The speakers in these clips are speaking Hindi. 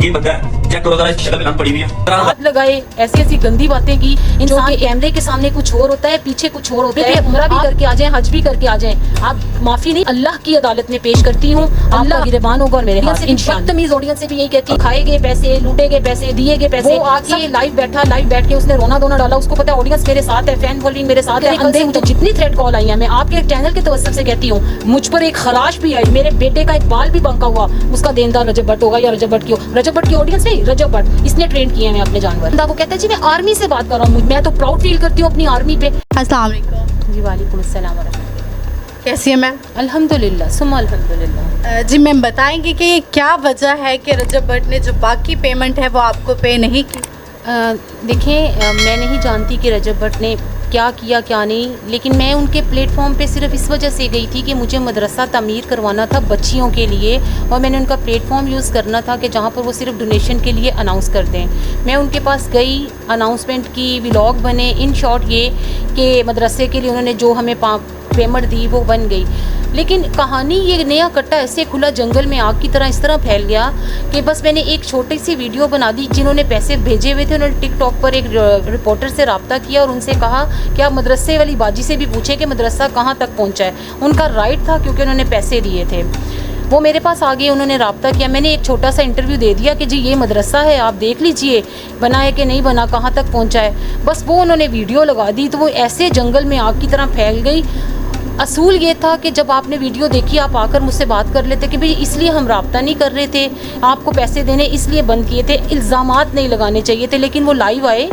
ये बंदा है, चेक करो जरा इसकी शक्ल पे गंद पड़ी हुई है। हाथ लगाए, ऐसी ऐसी गंदी बातें की। इंसान के कैमरे के सामने कुछ और होता है, पीछे कुछ और होता है। उम्रा भी करके आ जाएं, हज भी करके आ जाएं, आप माफी नहीं, अल्लाह की अदालत में पेश करती हूँ। अल्लाह गिरबान होगा और मेरे हाथ इंशाअल्लाह। बदतमीज ऑडियंस से भी यही कहती है, खाए गए पैसे, लूटे गए पैसे, दिए गए पैसे। वो आके लाइव बैठा, लाइव बैठ के उसने रोना धोना डाला। उसको पता है ऑडियंस मेरे साथ है, फैन फॉलोइंग मेरे साथ है। अंधे मुझे जितनी थ्रेड कॉल आई है, मैं आपके चैनल के तवज्जुह से कहती हूँ, मुझ पर एक खराश भी आई, मेरे बेटे का एक बाल भी बंका हुआ, उसका देनदार रजब भट्ट होगा या रजब भट्ट की रजब भट्ट की ऑडियंस नहीं, रजब भट्ट इसने ट्रेन किए हैं अपने जानवर। वो कहता है जी मैं आर्मी से बात कर रहा हूँ, मैं तो प्राउड फील करती हूँ अपनी आर्मी पे। अस्सलाम वालेकुम जी वालेकुम अस्सलाम व रहमतुल्लाह। कैसी है मैम? अल्हम्दुलिल्लाह सुम्मा अल्हम्दुलिल्लाह। जी मैम बताएंगे कि ये क्या वजह है कि रजब भट्ट ने जो बाकी पेमेंट है वो आपको पे नहीं की? देखें, मैं नहीं जानती कि रजब भट्ट ने क्या किया क्या नहीं, लेकिन मैं उनके प्लेटफॉर्म पे सिर्फ इस वजह से गई थी कि मुझे मदरसा तामीर करवाना था बच्चियों के लिए, और मैंने उनका प्लेटफॉर्म यूज़ करना था कि जहाँ पर वो सिर्फ डोनेशन के लिए अनाउंस कर दें। मैं उनके पास गई, अनाउंसमेंट की, व्लॉग बने। इन शॉर्ट ये कि मदरसे के लिए उन्होंने जो हमें पेमेंट दी वो बन गई, लेकिन कहानी ये नया कट्टा ऐसे खुला जंगल में आग की तरह इस तरह फैल गया कि बस मैंने एक छोटी सी वीडियो बना दी। जिन्होंने पैसे भेजे हुए थे उन्होंने टिकटॉक पर एक रिपोर्टर से रब्ता किया और उनसे कहा कि आप मदरसे वाली बाजी से भी पूछे कि मदरसा कहाँ तक पहुँचा है। उनका राइट था क्योंकि उन्होंने पैसे दिए थे। वो मेरे पास आ गए, उन्होंने रब्ता किया, मैंने एक छोटा सा इंटरव्यू दे दिया कि जी ये मदरसा है, आप देख लीजिए बना है कि नहीं बना, कहाँ तक पहुँचा है। बस वो उन्होंने वीडियो लगा दी तो वो ऐसे जंगल में आग की तरह फैल गई। असूल ये था कि जब आपने वीडियो देखी आप आकर मुझसे बात कर लेते कि भाई इसलिए हम रब्ता नहीं कर रहे थे, आपको पैसे देने इसलिए बंद किए थे, इल्ज़ामात नहीं लगाने चाहिए थे। लेकिन वो लाइव आए,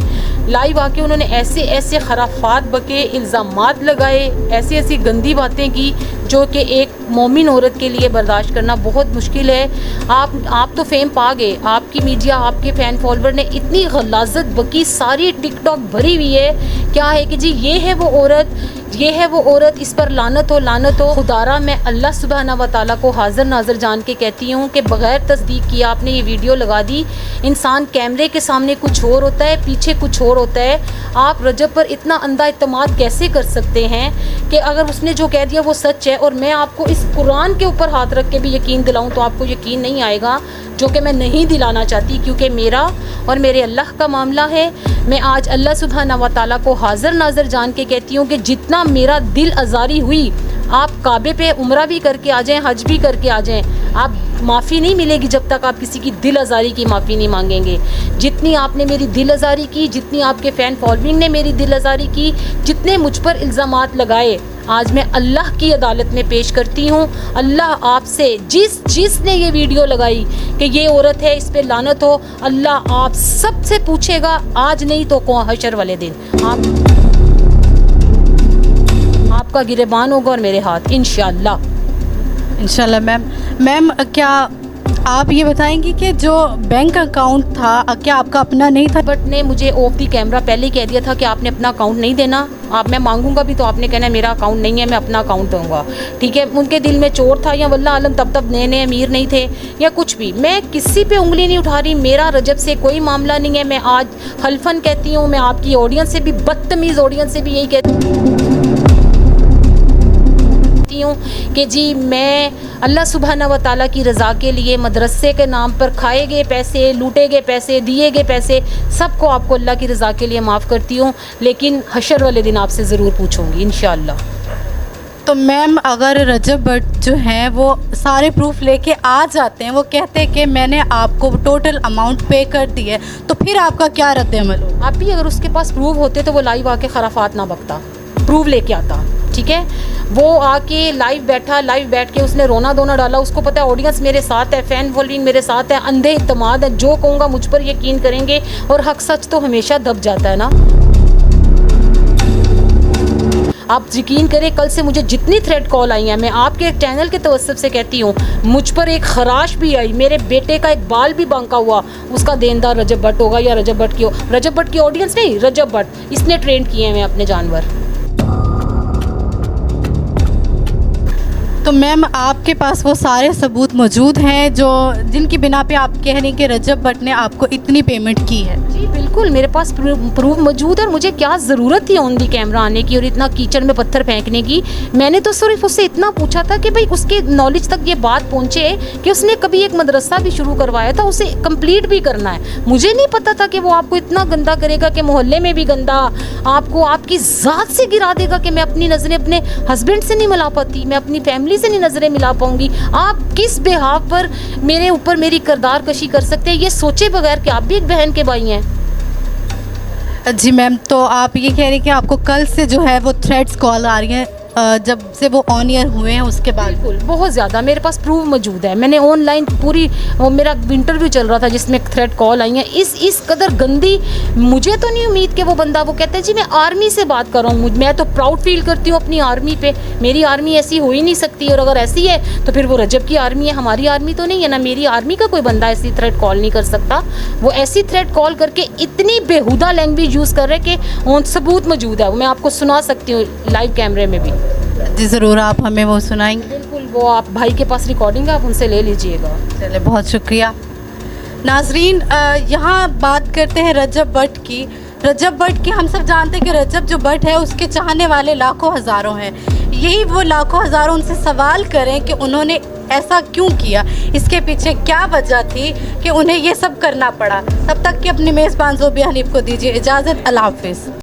लाइव आके उन्होंने ऐसे ऐसे खराफात बके, इल्ज़ामात लगाए, ऐसी ऐसी गंदी बातें की जो कि एक मोमिन औरत के लिए बर्दाश्त करना बहुत मुश्किल है। आप तो फेम पा गए, आपकी मीडिया, आपके फ़ैन फॉलोवर ने इतनी गलाजत बकी, सारी टिकटॉक भरी हुई है। क्या है कि जी ये है वो औरत, ये है वो औरत, इस पर लानत हो, लानत हो। खुदारा मैं अल्लाह सुब्हाना व तआला को हाज़िर नाज़िर जान के कहती हूँ कि बग़ैर तस्दीक किए आपने ये वीडियो लगा दी। इंसान कैमरे के सामने कुछ और होता है, पीछे कुछ और होता है। आप रजब पर इतना अंधा इत्तेमाद कैसे कर सकते हैं कि अगर उसने जो कह दिया वो सच है, और मैं आपको इस कुरान के ऊपर हाथ रख के भी यकीन दिलाऊँ तो आपको यकीन नहीं आएगा, जो कि मैं नहीं दिलाना चाहती, क्योंकि मेरा और मेरे अल्लाह का मामला है। मैं आज अल्लाह सुब्हाना व तआला को हाज़िर नाज़िर जान के कहती हूँ कि जितना मेरा दिल आज़ारी हुई, आप काबे पे उम्रा भी करके आ जाएं, हज भी करके आ जाएं, आप माफ़ी नहीं मिलेगी जब तक आप किसी की दिल आज़ारी की माफ़ी नहीं मांगेंगे। जितनी आपने मेरी दिल आज़ारी की, जितनी आपके फ़ैन फॉलोइंग ने मेरी दिल आज़ारी की, जितने मुझ पर इल्ज़ामात लगाए, आज मैं अल्लाह की अदालत में पेश करती हूँ। अल्लाह आपसे, जिसने ये वीडियो लगाई कि ये औरत है, इस पे लानत हो, अल्लाह आप सबसे पूछेगा, आज नहीं तो हशर वाले दिन आपका गिरबान होगा और मेरे हाथ इंशाअल्लाह। इंशाल्लाह। मैम क्या आप ये बताएंगी कि जो बैंक अकाउंट था क्या आपका अपना नहीं था? बट ने मुझे ऑफ दी कैमरा पहले ही कह दिया था कि आपने अपना अकाउंट नहीं देना, आप मैं मांगूंगा भी तो आपने कहना है मेरा अकाउंट नहीं है, मैं अपना अकाउंट दूंगा। ठीक है, उनके दिल में चोर था या वल्लाह आलम तब नए नए अमीर नहीं थे या कुछ भी। मैं किसी पे उंगली नहीं उठा रही, मेरा रजब से कोई मामला नहीं है। मैं आज हल्फन कहती हूँ, मैं आपकी ऑडियंस से भी, बदतमीज़ ऑडियंस से भी यही कहती हूँ कि जी मैं अल्लाह सुब्हाना व तआला की रज़ा के लिए मदरसे के नाम पर खाए गए पैसे, लूटे गए पैसे, दिए गए पैसे, सबको आपको अल्लाह की रज़ा के लिए माफ़ करती हूँ, लेकिन हशर वाले दिन आपसे ज़रूर पूछूंगी इंशाअल्लाह। तो मैम अगर रजब भट्ट जो हैं वो सारे प्रूफ लेके आ जाते हैं, वो कहते हैं कि मैंने आपको टोटल अमाउंट पे कर दी है, तो फिर आपका क्या रद्द-ए-अमल हो? आप भी अगर उसके पास प्रूफ होते तो वो लाइव आके खराफात ना बकता, प्रूफ लेके आता। ठीक है, वो आके लाइव बैठा, लाइव बैठ के उसने रोना धोना डाला। उसको पता है ऑडियंस मेरे साथ है, फ़ैन फॉलोइंग मेरे साथ है, अंधे इत्तेमाद है, जो कहूँगा मुझ पर यकीन करेंगे, और हक सच तो हमेशा दब जाता है ना। आप यकीन करें, कल से मुझे जितनी थ्रेड कॉल आई हैं, मैं आपके चैनल के तवज्जुह से कहती हूँ, मुझ पर एक खराश भी आई, मेरे बेटे का एक बाल भी बंका हुआ, उसका देनदार रजब भट्ट होगा या रजब भट्ट की ऑडियंस नहीं, रजब भट्ट इसने ट्रेन किए हैं अपने जानवर। तो मैम आपके पास वो सारे सबूत मौजूद हैं जो जिनकी बिना पे आप कह रही हैं कि रजब भट्ट ने आपको इतनी पेमेंट की है? जी बिल्कुल, मेरे पास प्रूफ मौजूद है। और मुझे क्या ज़रूरत थी ऑन दी कैमरा आने की और इतना कीचड़ में पत्थर फेंकने की। मैंने तो सिर्फ उससे इतना पूछा था कि भाई उसके नॉलेज तक ये बात पहुँचे कि उसने कभी एक मदरसा भी शुरू करवाया था, उसे कंप्लीट भी करना है। मुझे नहीं पता था कि वो आपको इतना गंदा करेगा कि मोहल्ले में भी गंदा, आपको आपकी ज़ात से गिरा देगा कि मैं अपनी नज़रें अपने हस्बैंड से नहीं मिला पाती, मैं अपनी फैमिली से नहीं नज़रें मिला पाऊँगी। आप किस बिहाफ पर मेरे ऊपर मेरी किरदार कशी कर सकते हैं, ये सोचे बगैर कि आप भी एक बहन के भाई हैं। जी मैम, तो आप ये कह रही हैं कि आपको कल से जो है वो थ्रेड्स कॉल आ रही हैं जब से वो ऑन ईयर हुए हैं उसके बाद? बिल्कुल, बहुत ज़्यादा मेरे पास प्रूफ मौजूद है। मैंने ऑनलाइन पूरी, वो मेरा इंटरव्यू चल रहा था जिसमें थ्रेड कॉल आई हैं। इस कदर गंदी, मुझे तो नहीं उम्मीद कि वो बंदा, वो कहता है जी मैं आर्मी से बात कर रहा हूँ, मैं तो प्राउड फील करती हूँ अपनी आर्मी पे, मेरी आर्मी ऐसी हो ही नहीं सकती। और अगर ऐसी है तो फिर वो रजब की आर्मी है, हमारी आर्मी तो नहीं है ना। मेरी आर्मी का कोई बंदा ऐसी थ्रेड कॉल नहीं कर सकता। वो ऐसी थ्रेड कॉल करके इतनी बेहुदा लैंग्वेज यूज़ कर रहे हैं कि सबूत मौजूद है, वो मैं आपको सुना सकती हूँ लाइव कैमरे में भी। जी ज़रूर, आप हमें वो सुनाएंगे? बिल्कुल, वो आप भाई के पास रिकॉर्डिंग है, आप उनसे ले लीजिएगा। चले, बहुत शुक्रिया। नाजरीन, यहाँ बात करते हैं रजब भट्ट की। रजब भट्ट की हम सब जानते हैं कि रजब जो भट्ट है उसके चाहने वाले लाखों हज़ारों हैं। यही वो लाखों हज़ारों उनसे सवाल करें कि उन्होंने ऐसा क्यों किया, इसके पीछे क्या वजह थी कि उन्हें ये सब करना पड़ा। तब तक कि अपनी मेज़बान ज़ोबिया हनीफ को दीजिए इजाज़त। अल्लाह हाफ़िज़।